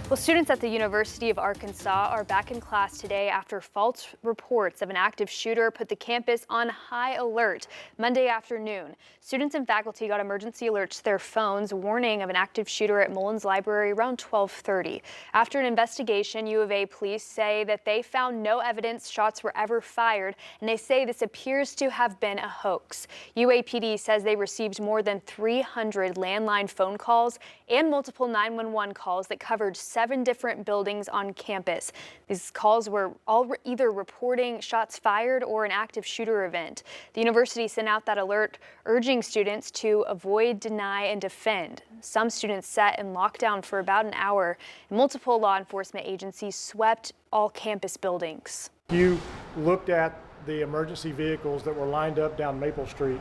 Well, students at the University of Arkansas are back in class today after false reports of an active shooter put the campus on high alert Monday afternoon. Students and faculty got emergency alerts to their phones warning of an active shooter at Mullins Library around 12:30. After an investigation, U of A police say that they found no evidence shots were ever fired, and they say this appears to have been a hoax. UAPD says they received more than 300 landline phone calls and multiple 911 calls that covered 7 different buildings on campus. These calls were all either reporting shots fired or an active shooter event. The university sent out that alert urging students to avoid, deny, and defend. Some students sat in lockdown for about an hour. Multiple law enforcement agencies swept all campus buildings. You looked at the emergency vehicles that were lined up down Maple Street.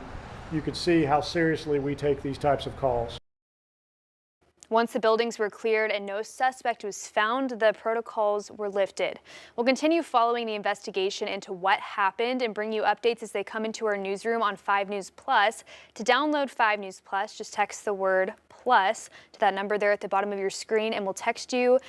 You could see how seriously we take these types of calls. Once the buildings were cleared and no suspect was found, the protocols were lifted. We'll continue following the investigation into what happened and bring you updates as they come into our newsroom on 5 News Plus. To download 5 News Plus, just text the word plus to that number there at the bottom of your screen, and we'll text you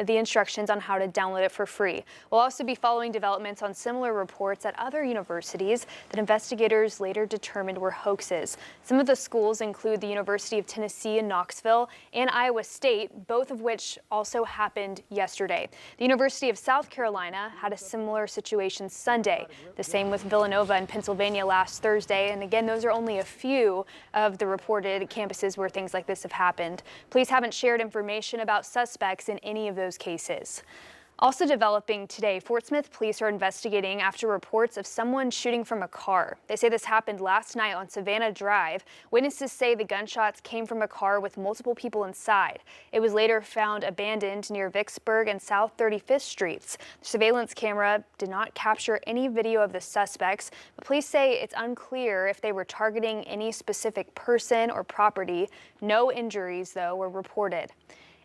the instructions on how to download it for free. We'll also be following developments on similar reports at other universities that investigators later determined were hoaxes. Some of the schools include the University of Tennessee in Knoxville and Iowa State, both of which also happened yesterday. The University of South Carolina had a similar situation Sunday. The same with Villanova in Pennsylvania last Thursday. And again, those are only a few of the reported campuses where things like this have happened. Police haven't shared information about suspects in any of those cases. Also developing today, Fort Smith police are investigating after reports of someone shooting from a car. They say this happened last night on Savannah Drive. Witnesses say the gunshots came from a car with multiple people inside. It was later found abandoned near Vicksburg and South 35th Streets. The surveillance camera did not capture any video of the suspects, but police say it's unclear if they were targeting any specific person or property. No injuries, though, were reported.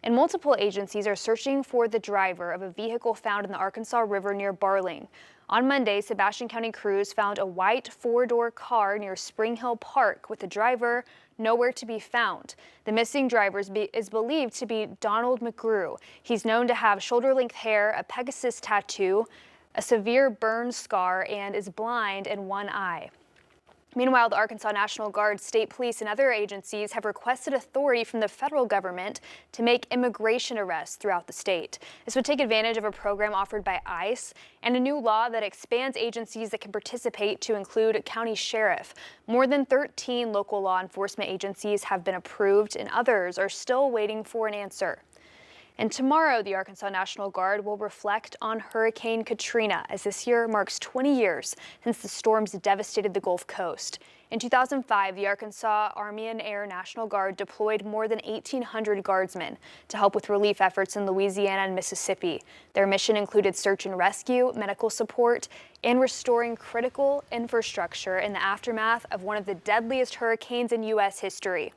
And multiple agencies are searching for the driver of a vehicle found in the Arkansas River near Barling. On Monday, Sebastian County crews found a white 4-door car near Spring Hill Park with the driver nowhere to be found. The missing driver is believed to be Donald McGrew. He's known to have shoulder-length hair, a Pegasus tattoo, a severe burn scar, and is blind in one eye. Meanwhile, the Arkansas National Guard, state police, and other agencies have requested authority from the federal government to make immigration arrests throughout the state. This would take advantage of a program offered by ICE and a new law that expands agencies that can participate to include a county sheriff. More than 13 local law enforcement agencies have been approved, and others are still waiting for an answer. And tomorrow, the Arkansas National Guard will reflect on Hurricane Katrina, as this year marks 20 years since the storms devastated the Gulf Coast. In 2005, the Arkansas Army and Air National Guard deployed more than 1,800 guardsmen to help with relief efforts in Louisiana and Mississippi. Their mission included search and rescue, medical support, and restoring critical infrastructure in the aftermath of one of the deadliest hurricanes in U.S. history.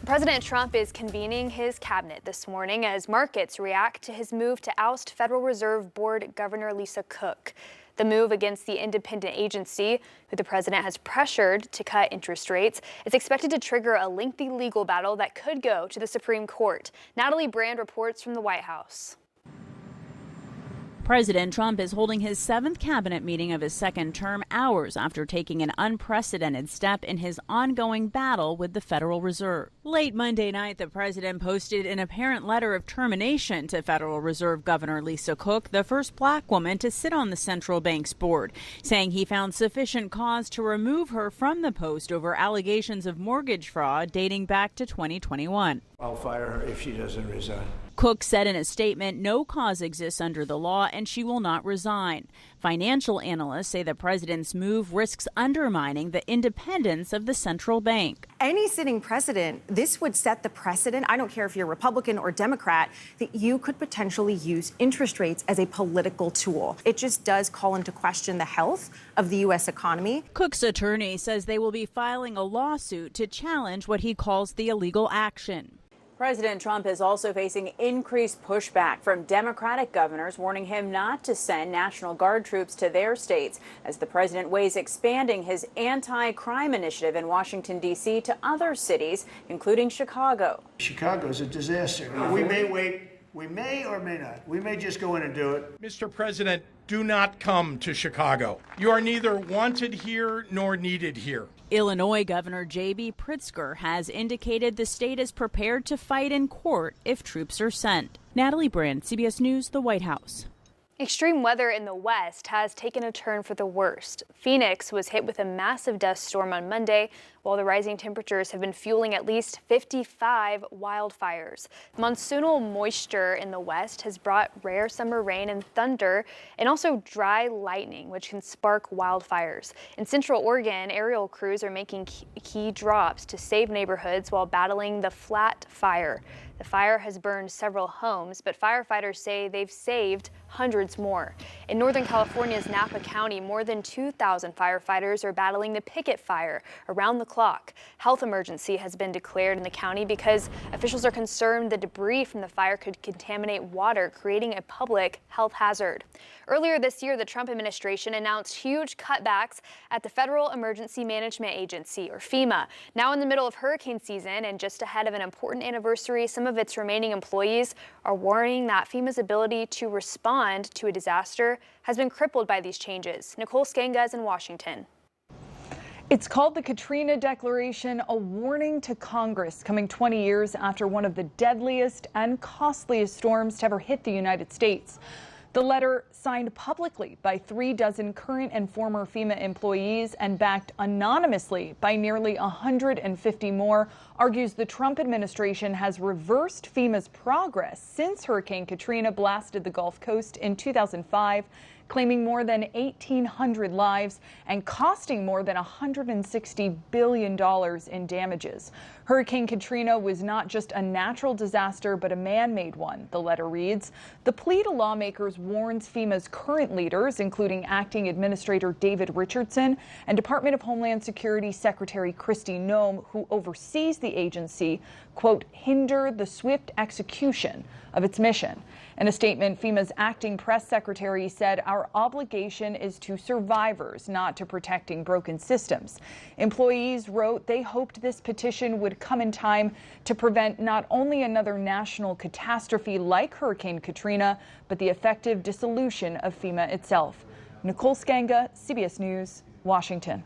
President Trump is convening his cabinet this morning as markets react to his move to oust Federal Reserve Board Governor Lisa Cook. The move against the independent agency, who the president has pressured to cut interest rates, is expected to trigger a lengthy legal battle that could go to the Supreme Court. Natalie Brand reports from the White House. President Trump is holding his 7th cabinet meeting of his second term hours after taking an unprecedented step in his ongoing battle with the Federal Reserve. Late Monday night, the president posted an apparent letter of termination to Federal Reserve Governor Lisa Cook, the first black woman to sit on the central bank's board, saying he found sufficient cause to remove her from the post over allegations of mortgage fraud dating back to 2021. I'll fire her if she doesn't resign. Cook said in a statement no cause exists under the law and she will not resign. Financial analysts say the president's move risks undermining the independence of the central bank. Any sitting president, this would set the precedent, I don't care if you're Republican or Democrat, that you could potentially use interest rates as a political tool. It just does call into question the health of the U.S. economy. Cook's attorney says they will be filing a lawsuit to challenge what he calls the illegal action. President Trump is also facing increased pushback from Democratic governors warning him not to send National Guard troops to their states as the president weighs expanding his anti-crime initiative in Washington, D.C. to other cities, including Chicago. Chicago's a disaster. We may wait. We may or may not. We may just go in and do it. Mr. President, do not come to Chicago. You are neither wanted here nor needed here. Illinois Governor J.B. Pritzker has indicated the state is prepared to fight in court if troops are sent. Natalie Brand, CBS News, the White House. Extreme weather in the West has taken a turn for the worst. Phoenix was hit with a massive dust storm on Monday, while the rising temperatures have been fueling at least 55 wildfires. Monsoonal moisture in the West has brought rare summer rain and thunder, and also dry lightning, which can spark wildfires. In Central Oregon, aerial crews are making key drops to save neighborhoods while battling the Flat Fire. The fire has burned several homes, but firefighters say they've saved hundreds more. In Northern California's Napa County, more than 2,000 firefighters are battling the Picket Fire around the clock. Health emergency has been declared in the county because officials are concerned the debris from the fire could contaminate water, creating a public health hazard. Earlier this year, the Trump administration announced huge cutbacks at the Federal Emergency Management Agency, or FEMA. Now in the middle of hurricane season and just ahead of an important anniversary, some of its remaining employees are warning that FEMA's ability to respond to a disaster has been crippled by these changes. Nicole Skenga is in Washington. It's called the Katrina Declaration, a warning to Congress coming 20 years after one of the deadliest and costliest storms to ever hit the United States. The letter, signed publicly by 36 current and former FEMA employees and backed anonymously by nearly 150 more, argues the Trump administration has reversed FEMA's progress since Hurricane Katrina blasted the Gulf Coast in 2005, claiming more than 1,800 lives and costing more than $160 billion in damages. Hurricane Katrina was not just a natural disaster, but a man-made one, the letter reads. The plea to lawmakers warns FEMA's current leaders, including Acting Administrator David Richardson and Department of Homeland Security Secretary Kristi Noem, who oversees the agency, quote, hinder the swift execution of its mission. In a statement, FEMA's acting press secretary said, our obligation is to survivors, not to protecting broken systems. Employees wrote they hoped this petition would come in time to prevent not only another national catastrophe like Hurricane Katrina, but the effective dissolution of FEMA itself. Nicole Skenga, CBS News, Washington.